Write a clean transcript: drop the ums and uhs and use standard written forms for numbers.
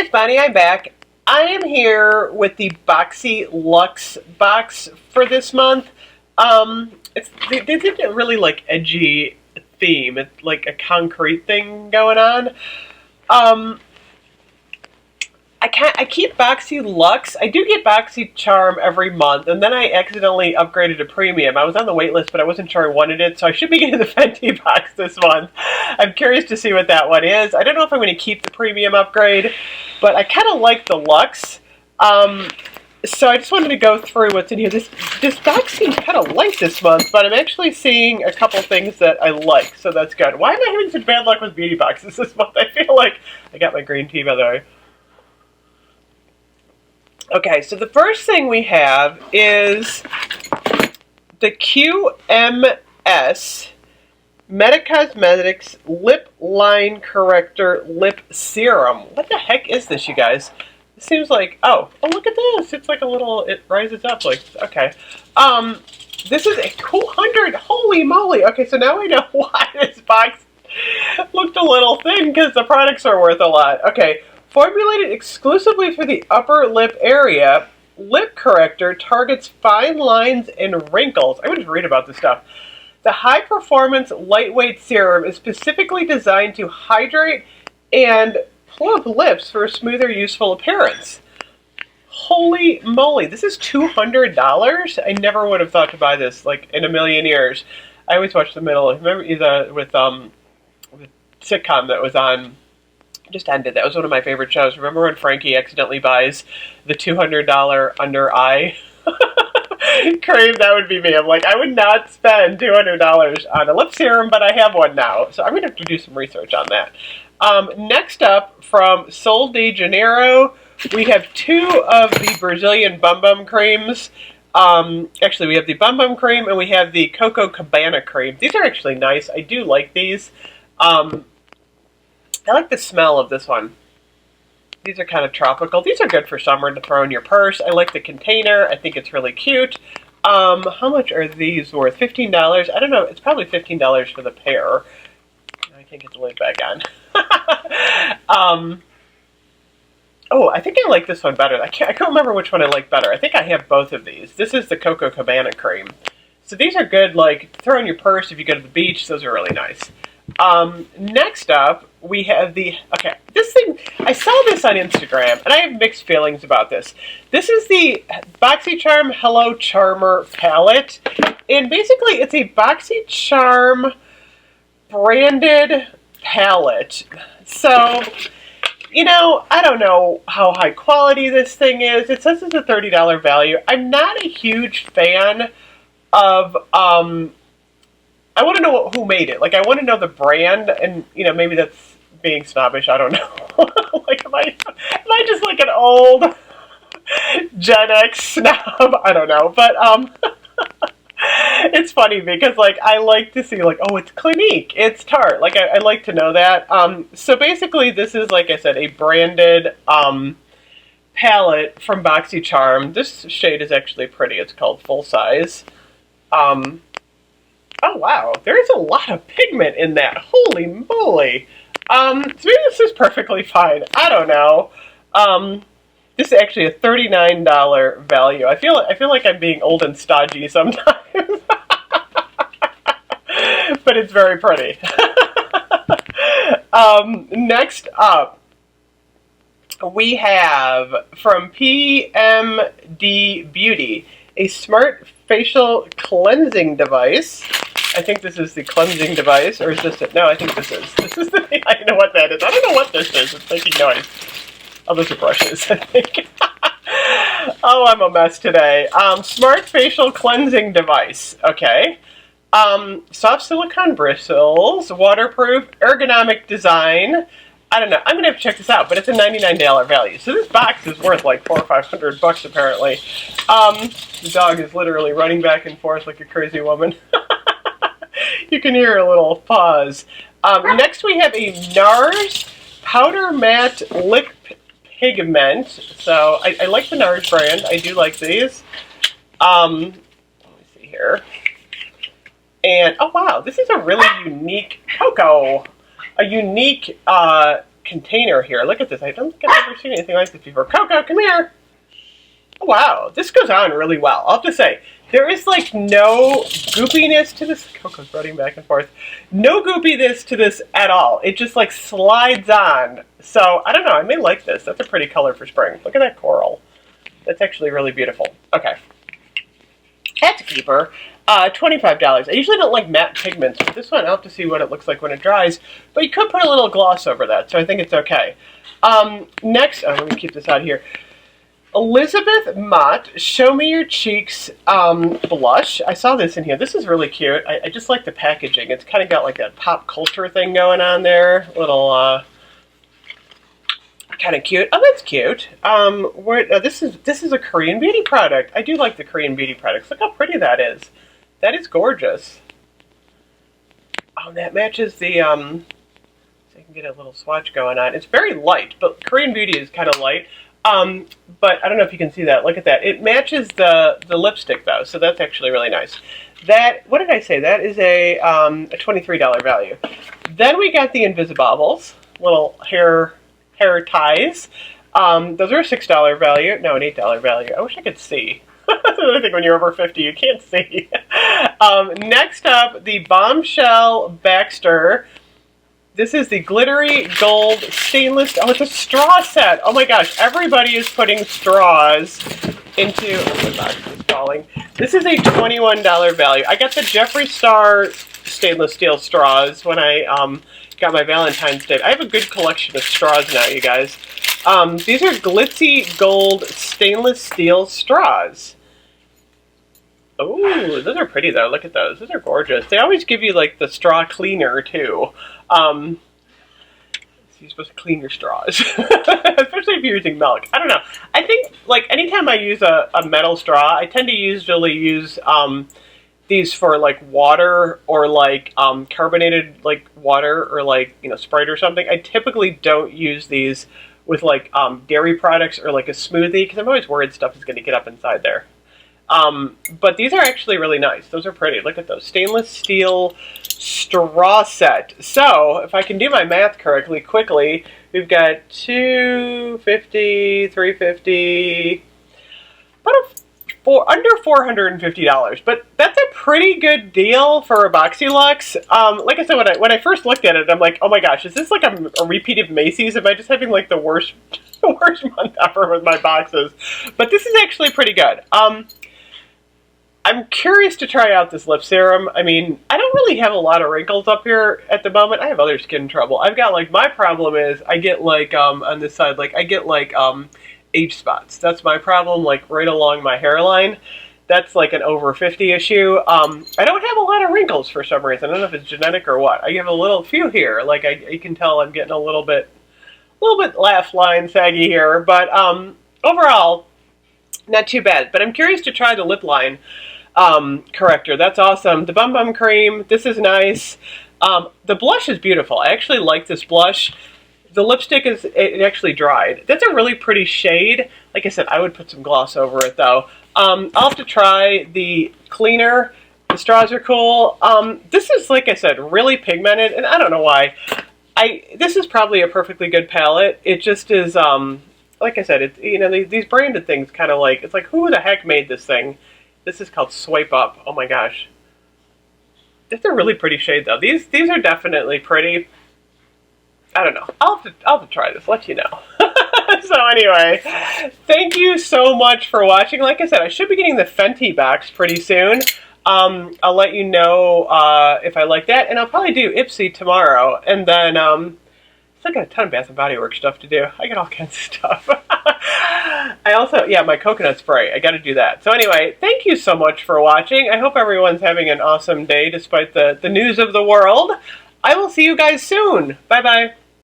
It's Bonnie, I'm back. I am here with the BOXYLuxe box for this month. They did a really like edgy theme. It's like a concrete thing going on. Um, I keep BOXYLuxe. I do get BOXYCHARM every month, and then I accidentally upgraded to premium. I was on the wait list, but I wasn't sure I wanted it, so I should be getting the Fenty box this month. I'm curious to see what that one is. I don't know if I'm going to keep the premium upgrade, but I kind of like the Luxe. So I just wanted to go through what's in here. This box seems kind of light this month, but I'm actually seeing a couple things that I like, so that's good. Why am I having such bad luck with beauty boxes this month? I feel like I got my green tea, by the way. Okay, so the first thing we have is the QMS Metacosmetics Lip Line Corrector Lip Serum. What the heck is this, you guys? It seems like, oh, look at this. It's like a little, it rises up like, okay. This is a 200, holy moly. Okay, so now I know why this box looked a little thin, because the products are worth a lot. Okay. Formulated exclusively for the upper lip area, Lip Corrector targets fine lines and wrinkles. I'm going to read about this stuff. The high-performance, lightweight serum is specifically designed to hydrate and plump lips for a smoother, useful appearance. Holy moly, this is $200? I never would have thought to buy this, like, in a million years. I always watch the middle. Remember with sitcom that was on... just ended. That was one of my favorite shows. Remember when Frankie accidentally buys the $200 under eye cream? That would be me. I'm like, I would not spend $200 on a lip serum, but I have one now. So I'm going to have to do some research on that. Next up, from Sol de Janeiro, we have two of the Brazilian Bum Bum creams. Actually, we have the Bum Bum cream and we have the Coco Cabana cream. These are actually nice. I do like these. I like the smell of this one. These are kind of tropical. These are good for summer to throw in your purse. I like the container. I think it's really cute. How much are these worth? $15? I don't know. It's probably $15 for the pair. I can't get the lid back on. Oh, I think I like this one better. I can't remember which one I like better. I think I have both of these. This is the Coco Cabana cream. So these are good, like, throw in your purse if you go to the beach. Those are really nice. Next up, we have the, okay, this thing, I saw this on Instagram, and I have mixed feelings about this. This is the BOXYCHARM Hello Charmer palette, and basically it's a BOXYCHARM branded palette. So, you know, I don't know how high quality this thing is. It says it's a $30 value. I'm not a huge fan of, I want to know who made it. Like, I want to know the brand, and, you know, maybe that's being snobbish. I don't know. Like, am I just like an old Gen X snob? I don't know. But, it's funny because, like, I like to see, like, oh, it's Clinique. It's Tarte. Like, I like to know that. So basically, this is, like I said, a branded, palette from BOXYCHARM. This shade is actually pretty. It's called Full Size. Oh, wow. There's a lot of pigment in that. Holy moly. So maybe this is perfectly fine. I don't know. This is actually a $39 value. I feel like I'm being old and stodgy sometimes. But it's very pretty. Next up, we have from PMD Beauty, a smart facial cleansing device. I think this is the cleansing device, or is this it? No, I think this is. This is the, I know what that is. I don't know what this is. It's making noise. Oh, those are brushes, I think. Oh, I'm a mess today. Smart facial cleansing device. Okay. Soft silicone bristles, waterproof, ergonomic design. I don't know. I'm going to have to check this out, but it's a $99 value. So this box is worth like $400 or $500 apparently. The dog is literally running back and forth like a crazy woman. You can hear a little pause. Next we have a NARS Powder Matte Lip Pigment. So I like the NARS brand. I do like these. Let me see here. And, oh wow, this is a really unique Coco. A unique container here. Look at this. I don't think I've ever seen anything like this before. Coco, come here. Oh, wow, this goes on really well. I'll have to say, there is like no goopiness to this. Coco's running back and forth. No goopiness to this at all. It just like slides on. So, I don't know. I may like this. That's a pretty color for spring. Look at that coral. That's actually really beautiful. Okay. Hat to keeper. $25. I usually don't like matte pigments, but this one I'll have to see what it looks like when it dries. But you could put a little gloss over that, so I think it's okay. Next, let me keep this out here. Elizabeth Mott, Show Me Your Cheeks blush. I saw this in here. This is really cute. I just like the packaging. It's kind of got like that pop culture thing going on there. Little, kind of cute. Oh, that's cute. This is a Korean beauty product. I do like the Korean beauty products. Look how pretty that is. That is gorgeous. Oh, and that matches the, so you can get a little swatch going on. It's very light, but Korean beauty is kind of light. But I don't know if you can see that. Look at that. It matches the lipstick, though, so that's actually really nice. That, what did I say? That is a $23 value. Then we got the Invisibobbles, little hair ties. Those are a $6 value. No, an $8 value. I wish I could see. That's another thing when you're over 50, you can't see. Next up, the Bombshell Baxter. This is the glittery gold stainless. Oh, it's a straw set. Oh my gosh, everybody is putting straws into. Oh my gosh, it's falling. This is a $21 value. I got the Jeffree Star stainless steel straws when I got my Valentine's Day. I have a good collection of straws now, you guys. These are glitzy gold stainless steel straws. Oh, those are pretty though. Look at those. Those are gorgeous. They always give you like the straw cleaner too. So you're supposed to clean your straws, especially if you're using milk. I don't know. I think like anytime I use a metal straw, I tend to usually use these for like water or like carbonated like water or like, you know, Sprite or something. I typically don't use these with like dairy products or like a smoothie because I'm always worried stuff is going to get up inside there. But these are actually really nice. Those are pretty. Look at those. Stainless steel straw set. So, if I can do my math correctly, quickly, we've got $250, $350, about under $450. But that's a pretty good deal for a BoxyLuxe. Like I said, when I first looked at it, I'm like, oh my gosh, is this like a repeat of Macy's? Am I just having like the worst month ever with my boxes? But this is actually pretty good. I'm curious to try out this lip serum. I mean, I don't really have a lot of wrinkles up here at the moment. I have other skin trouble. I've got, like, my problem is I get, like, on this side, like, I get, like, age spots. That's my problem, like, right along my hairline. That's, like, an over 50 issue. I don't have a lot of wrinkles for some reason. I don't know if it's genetic or what. I have a few here. Like, you can tell I'm getting a little bit laugh line saggy here. But, overall, not too bad. But I'm curious to try the lip line corrector. That's awesome. The Bum Bum Cream. This is nice. The blush is beautiful. I actually like this blush. The lipstick it actually dried. That's a really pretty shade. Like I said, I would put some gloss over it though. I'll have to try the cleaner. The straws are cool. This is, like I said, really pigmented, and I don't know why. This is probably a perfectly good palette. It just is, like I said, it's, you know, these branded things kind of like, it's like, who the heck made this thing? This is called Swipe Up. Oh my gosh. That's a really pretty shade though. These are definitely pretty. I don't know. I'll have to try this, let you know. So anyway, thank you so much for watching. Like I said, I should be getting the Fenty box pretty soon. I'll let you know if I like that, and I'll probably do Ipsy tomorrow, and then still got a ton of Bath & Body Works stuff to do. I got all kinds of stuff. I also, yeah, my coconut spray. I got to do that. So anyway, thank you so much for watching. I hope everyone's having an awesome day despite the news of the world. I will see you guys soon. Bye-bye.